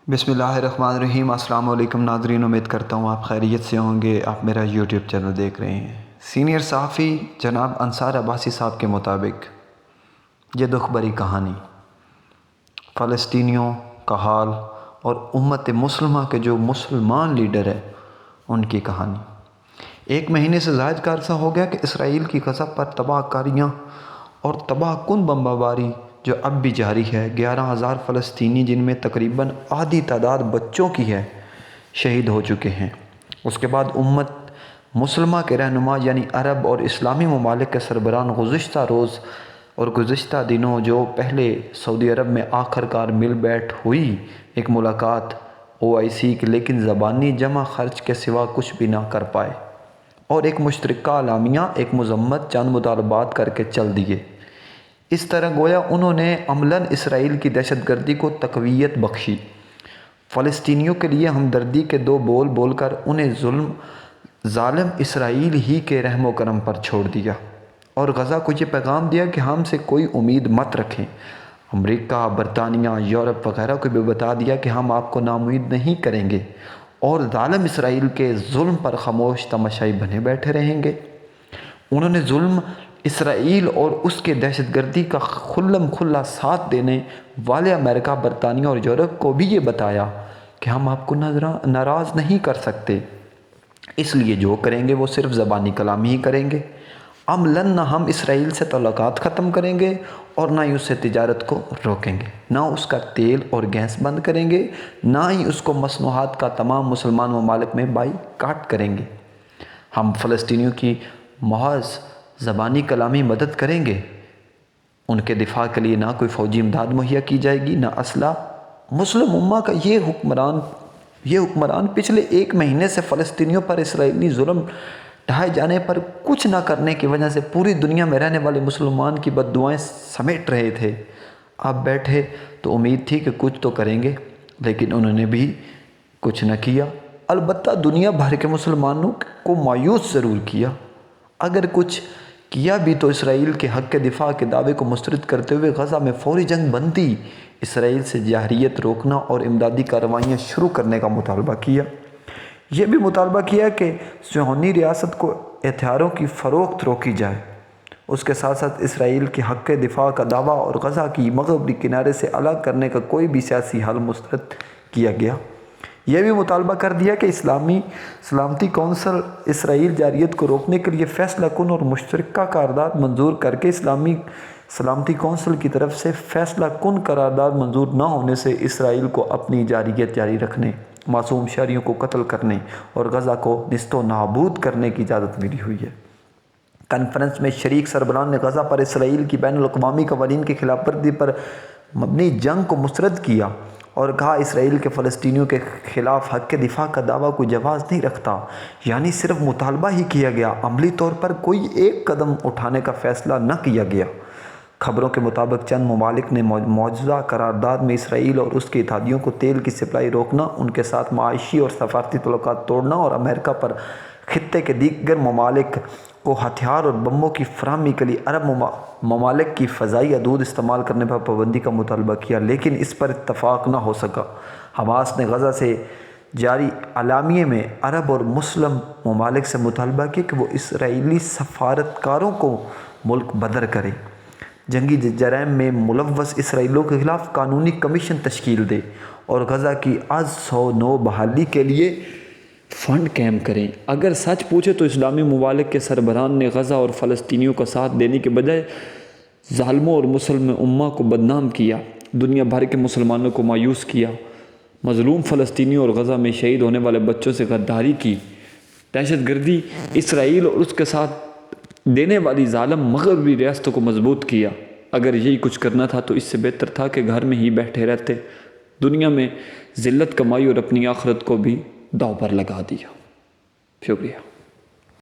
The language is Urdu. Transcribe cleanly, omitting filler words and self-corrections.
بسم اللہ الرحمن الرحیم۔ السلام علیکم ناظرین، امید کرتا ہوں آپ خیریت سے ہوں گے۔ آپ میرا یوٹیوب چینل دیکھ رہے ہیں۔ سینئر صحافی جناب انصار عباسی صاحب کے مطابق یہ دکھ بھری کہانی فلسطینیوں کا حال اور امت مسلمہ کے جو مسلمان لیڈر ہیں ان کی کہانی۔ 1 مہینے سے زائد کا عرصہ ہو گیا کہ اسرائیل کی غزہ پر تباہ کاریاں اور تباہ کن بمباری جو اب بھی جاری ہے۔ 11,000 فلسطینی، جن میں تقریباً آدھی تعداد بچوں کی ہے، شہید ہو چکے ہیں۔ اس کے بعد امت مسلمہ کے رہنما یعنی عرب اور اسلامی ممالک کے سربراہان گزشتہ روز اور گزشتہ دنوں جو پہلے سعودی عرب میں آخر کار مل بیٹھ ہوئی ایک ملاقات OIC کی، لیکن زبانی جمع خرچ کے سوا کچھ بھی نہ کر پائے اور ایک مشترکہ اعلامیہ، ایک مذمت، چند مطالبات کر کے چل دیے۔ اس طرح گویا انہوں نے عملاً اسرائیل کی دہشت گردی کو تقویت بخشی، فلسطینیوں کے لیے ہمدردی کے 2 بول بول کر انہیں ظالم اسرائیل ہی کے رحم و کرم پر چھوڑ دیا اور غزہ کو یہ پیغام دیا کہ ہم سے کوئی امید مت رکھیں۔ امریکہ، برطانیہ، یورپ وغیرہ کو بھی بتا دیا کہ ہم آپ کو ناامید نہیں کریں گے اور ظالم اسرائیل کے ظلم پر خاموش تماشائی بنے بیٹھے رہیں گے۔ انہوں نے ظلم اسرائیل اور اس کے دہشت گردی کا کھلم کھلا ساتھ دینے والے امریکہ، برطانیہ اور یورپ کو بھی یہ بتایا کہ ہم آپ کو ناراض نہیں کر سکتے، اس لیے جو کریں گے وہ صرف زبانی کلامی ہی کریں گے۔ عملاً نہ ہم اسرائیل سے تعلقات ختم کریں گے اور نہ ہی اس سے تجارت کو روکیں گے، نہ اس کا تیل اور گیس بند کریں گے، نہ ہی اس کو مصنوعات کا تمام مسلمان ممالک میں بائیکاٹ کریں گے۔ ہم فلسطینیوں کی محض زبانی کلامی مدد کریں گے، ان کے دفاع کے لیے نہ کوئی فوجی امداد مہیا کی جائے گی، نہ اسلحہ۔ مسلم امہ کا یہ حکمران پچھلے 1 مہینے سے فلسطینیوں پر اسرائیلی ظلم ڈھائے جانے پر کچھ نہ کرنے کی وجہ سے پوری دنیا میں رہنے والے مسلمان کی بد دعائیں سمیٹ رہے تھے۔ اب بیٹھے تو امید تھی کہ کچھ تو کریں گے، لیکن انہوں نے بھی کچھ نہ کیا۔ البتہ دنیا بھر کے مسلمانوں کو مایوس ضرور کیا۔ اگر کچھ کیا بھی تو اسرائیل کے حق کے دفاع کے دعوے کو مسترد کرتے ہوئے غزہ میں فوری جنگ بندی، اسرائیل سے جارحیت روکنا اور امدادی کارروائیاں شروع کرنے کا مطالبہ کیا۔ یہ بھی مطالبہ کیا کہ صہیونی ریاست کو ہتھیاروں کی فروخت روکی جائے۔ اس کے ساتھ ساتھ اسرائیل کے حق کے دفاع کا دعویٰ اور غزہ کی مغربی کنارے سے الگ کرنے کا کوئی بھی سیاسی حل مسترد کیا گیا۔ یہ بھی مطالبہ کر دیا کہ اسلامی سلامتی کونسل اسرائیل جارحیت کو روکنے کے لیے فیصلہ کن اور مشترکہ قرارداد منظور کر کے اسلامی سلامتی کونسل کی طرف سے فیصلہ کن قرارداد منظور نہ ہونے سے اسرائیل کو اپنی جارحیت جاری رکھنے، معصوم شہریوں کو قتل کرنے اور غزہ کو نیست و نابود کرنے کی اجازت ملی ہوئی ہے۔ کانفرنس میں شریک سربراہان نے غزہ پر اسرائیل کی بین الاقوامی قوانین کی خلاف ورزی پر مبنی جنگ کو مسترد کیا اور کہا اسرائیل کے فلسطینیوں کے خلاف حق کے دفاع کا دعویٰ کوئی جواز نہیں رکھتا، یعنی صرف مطالبہ ہی کیا گیا، عملی طور پر کوئی ایک قدم اٹھانے کا فیصلہ نہ کیا گیا۔ خبروں کے مطابق چند ممالک نے موجودہ قرارداد میں اسرائیل اور اس کے اتحادیوں کو تیل کی سپلائی روکنا، ان کے ساتھ معاشی اور سفارتی تعلقات توڑنا اور امریکہ پر خطے کے دیگر ممالک کو ہتھیار اور بموں کی فراہمی کے لیے عرب ممالک کی فضائی حدود استعمال کرنے پر پابندی کا مطالبہ کیا، لیکن اس پر اتفاق نہ ہو سکا۔ حماس نے غزہ سے جاری اعلامیے میں عرب اور مسلم ممالک سے مطالبہ کیا کہ وہ اسرائیلی سفارتکاروں کو ملک بدر کریں، جنگی جرائم میں ملوث اسرائیلیوں کے خلاف قانونی کمیشن تشکیل دے اور غزہ کی از سو نو بحالی کے لیے فنڈ قائم کریں۔ اگر سچ پوچھے تو اسلامی ممالک کے سربراہان نے غزہ اور فلسطینیوں کا ساتھ دینے کے بجائے ظالموں اور مسلم امہ کو بدنام کیا، دنیا بھر کے مسلمانوں کو مایوس کیا، مظلوم فلسطینیوں اور غزہ میں شہید ہونے والے بچوں سے غداری کی، دہشت گردی اسرائیل اور اس کے ساتھ دینے والی ظالم مغربی ریاستوں کو مضبوط کیا۔ اگر یہی کچھ کرنا تھا تو اس سے بہتر تھا کہ گھر میں ہی بیٹھے رہتے، دنیا میں ذلت کمائی اور اپنی آخرت کو بھی داؤ پر لگا دیا۔ شکریہ۔